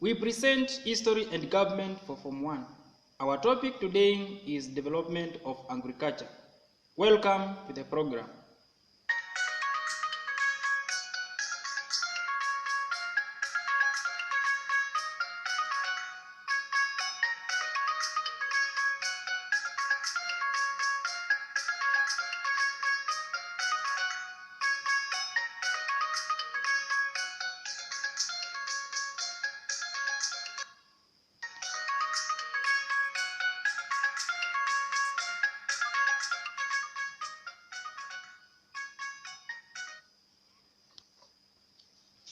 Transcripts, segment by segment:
We present History and Government for Form 1. Our topic today is Development of Agriculture. Welcome to the program.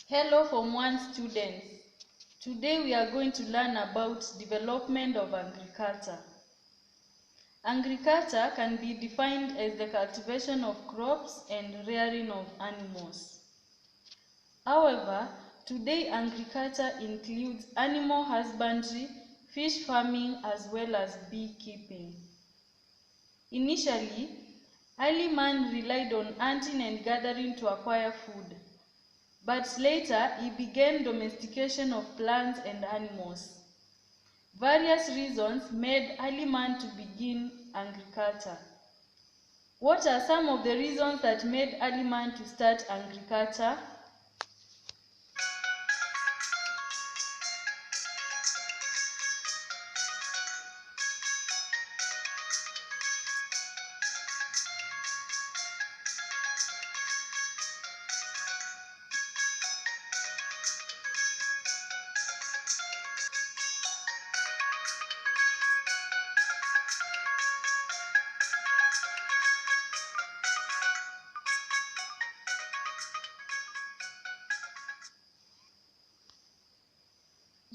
Hello Form 1 students. Today we are going to learn about development of agriculture. Agriculture can be defined as the cultivation of crops and rearing of animals. However, today agriculture includes animal husbandry, fish farming, as well as beekeeping. Initially, early man relied on hunting and gathering to acquire food. But later, he began domestication of plants and animals. Various reasons made early man to begin agriculture. What are some of the reasons that made early man to start agriculture?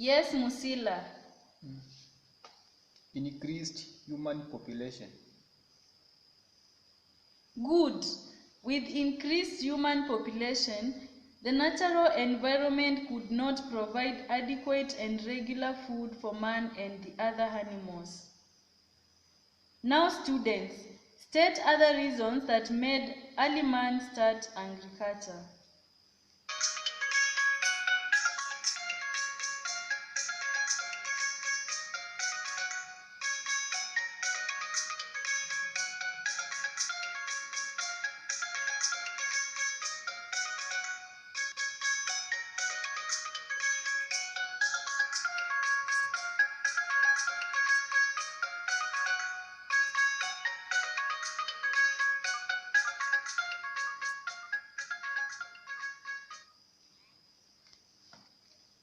Yes, Musila. Increased human population. Good. With increased human population, the natural environment could not provide adequate and regular food for man and the other animals. Now students, state other reasons that made early man start agriculture.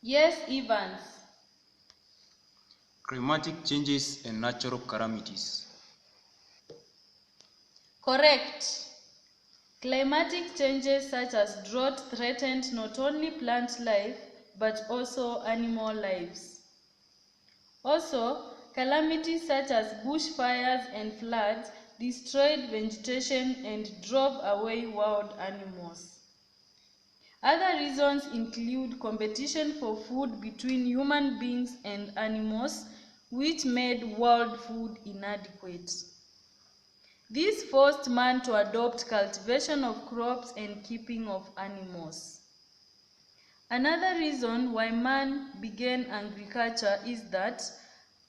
Yes, Evans. Climatic changes and natural calamities. Correct. Climatic changes such as drought threatened not only plant life but also animal lives. Also, calamities such as bushfires and floods destroyed vegetation and drove away wild animals. Other reasons include competition for food between human beings and animals, which made wild food inadequate. This forced man to adopt cultivation of crops and keeping of animals. Another reason why man began agriculture is that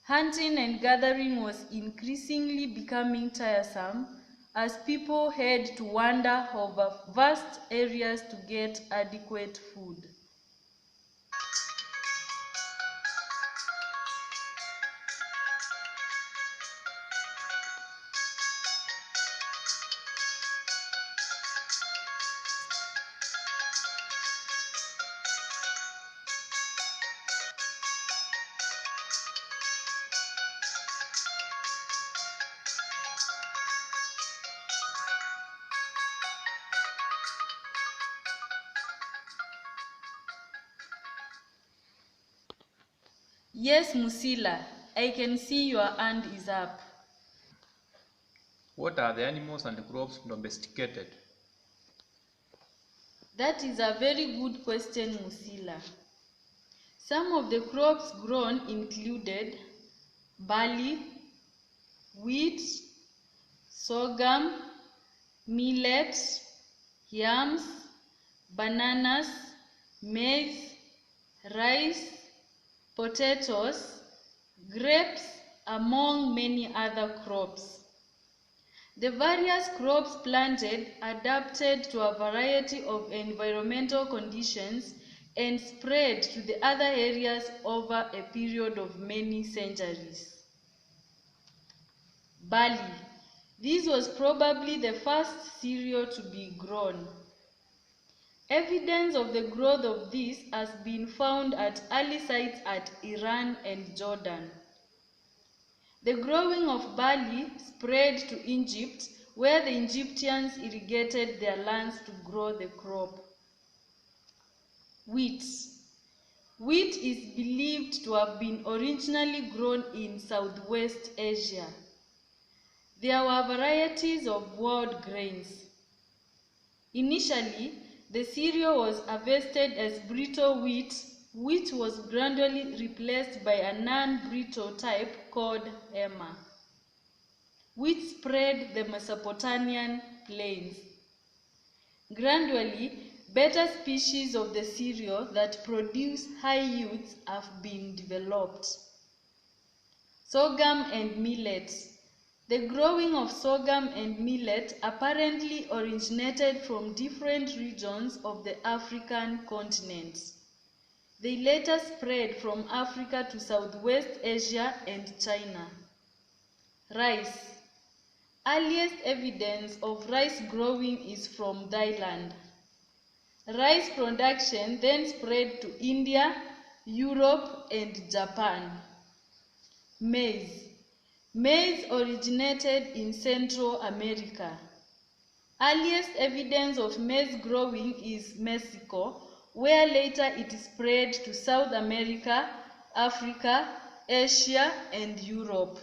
hunting and gathering was increasingly becoming tiresome as people had to wander over vast areas to get adequate food. Yes, Musila, I can see your hand is up. What are the animals and crops domesticated? That is a very good question, Musila. Some of the crops grown included barley, wheat, sorghum, millet, yams, bananas, maize, rice, potatoes, grapes, among many other crops. The various crops planted adapted to a variety of environmental conditions and spread to the other areas over a period of many centuries. Barley. This was probably the first cereal to be grown. Evidence of the growth of this has been found at early sites at Iran and Jordan. The growing of barley spread to Egypt, where the Egyptians irrigated their lands to grow the crop. Wheat. Wheat is believed to have been originally grown in Southwest Asia. There were varieties of wild grains. Initially, the cereal was harvested as brittle wheat, which was gradually replaced by a non-brittle type called emmer, which spread the Mesopotamian plains. Gradually, better species of the cereal that produce high yields have been developed. Sorghum and millet. The growing of sorghum and millet apparently originated from different regions of the African continent. They later spread from Africa to Southwest Asia and China. Rice. Earliest evidence of rice growing is from Thailand. Rice production then spread to India, Europe, and Japan. Maize. Maize originated in Central America. Earliest evidence of maize growing is Mexico, where later it spread to South America, Africa, Asia, and Europe.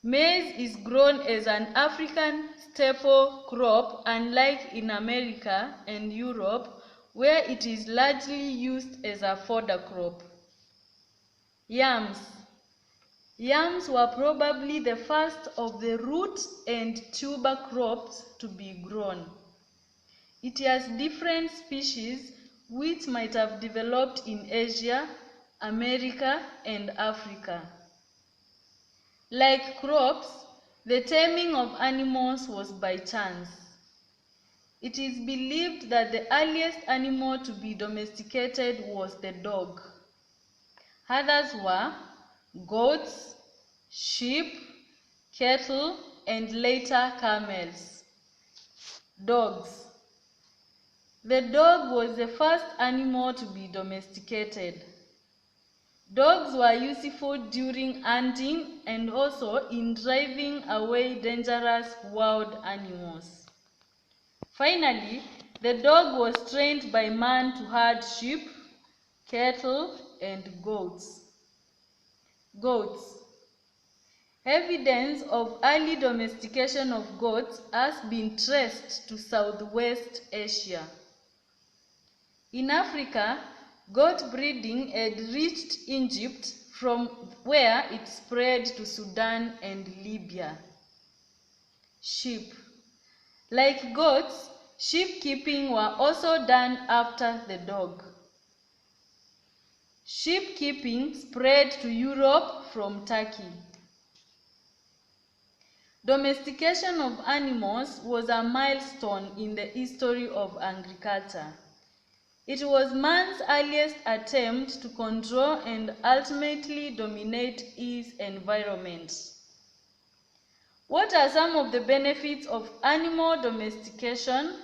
Maize is grown as an African staple crop, unlike in America and Europe, where it is largely used as a fodder crop. Yams. Yams were probably the first of the root and tuber crops to be grown. It has different species which might have developed in Asia, America, and Africa. Like crops, the taming of animals was by chance. It is believed that the earliest animal to be domesticated was the dog. Others were goats, sheep, cattle, and later camels. Dogs. The dog was the first animal to be domesticated. Dogs were useful during hunting and also in driving away dangerous wild animals. Finally, the dog was trained by man to herd sheep, cattle, and goats. Goats. Evidence of early domestication of goats has been traced to Southwest Asia. In Africa, goat breeding had reached Egypt, from where it spread to Sudan and Libya. Sheep. Like goats, sheep keeping were also done after the dog. Sheep keeping spread to Europe from Turkey. Domestication of animals was a milestone in the history of agriculture. It was man's earliest attempt to control and ultimately dominate his environment. What are some of the benefits of animal domestication?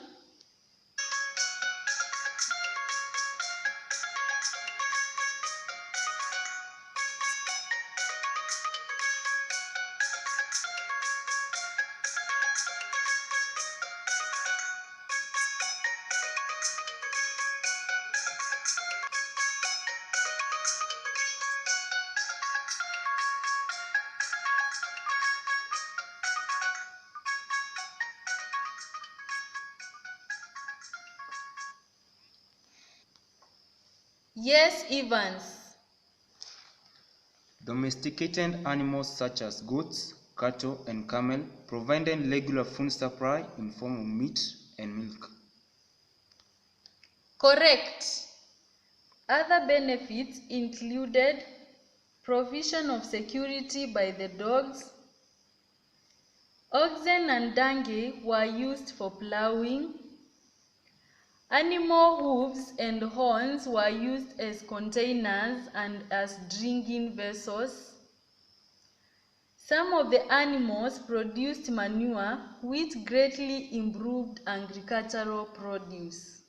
Yes, Evans. Domesticated animals such as goats, cattle, and camel provided regular food supply in form of meat and milk. Correct. Other benefits included provision of security by the dogs. Oxen and dung were used for plowing. Animal hooves and horns were used as containers and as drinking vessels. Some of the animals produced manure, which greatly improved agricultural produce.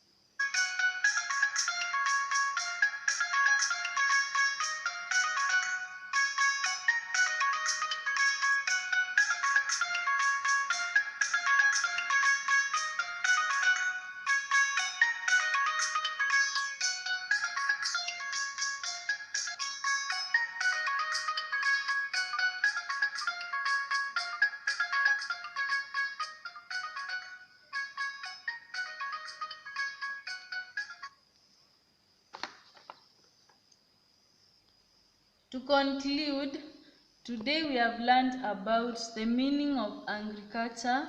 To conclude, today we have learned about the meaning of agriculture,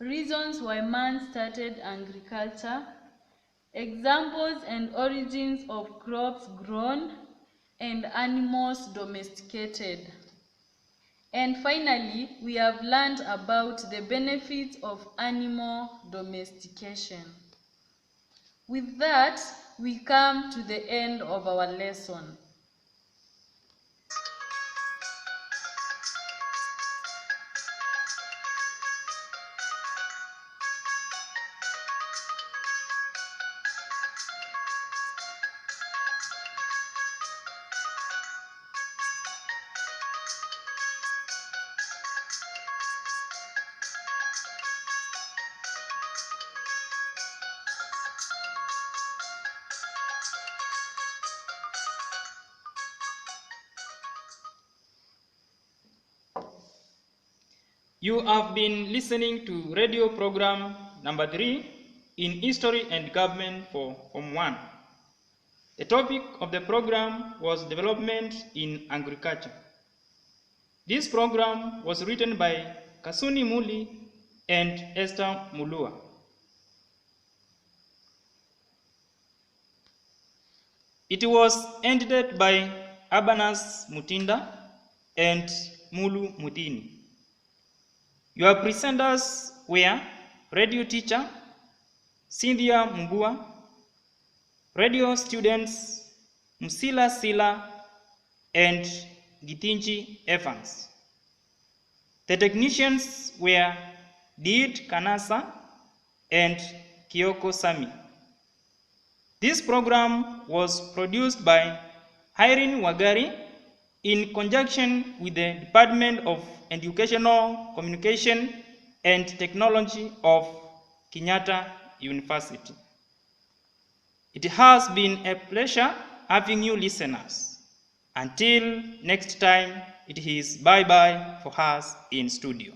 reasons why man started agriculture, examples and origins of crops grown, and animals domesticated. And finally, we have learned about the benefits of animal domestication. With that, we come to the end of our lesson. You have been listening to radio program number 3 in History and Government for Form 1. The topic of the program was Development in Agriculture. This program was written by Kasuni Muli and Esther Mulua. It was edited by Abanas Mutinda and Mulu Mutini. Your presenters were radio teacher Cynthia Mbua, radio students Musila Sila and Gitinji Evans. The technicians were Deed Kanasa and Kyoko Sami. This program was produced by Irene Wagari in conjunction with the Department of Educational Communication and Technology of Kenyatta University. It has been a pleasure having you listeners. Until next time, it is bye-bye for us in studio.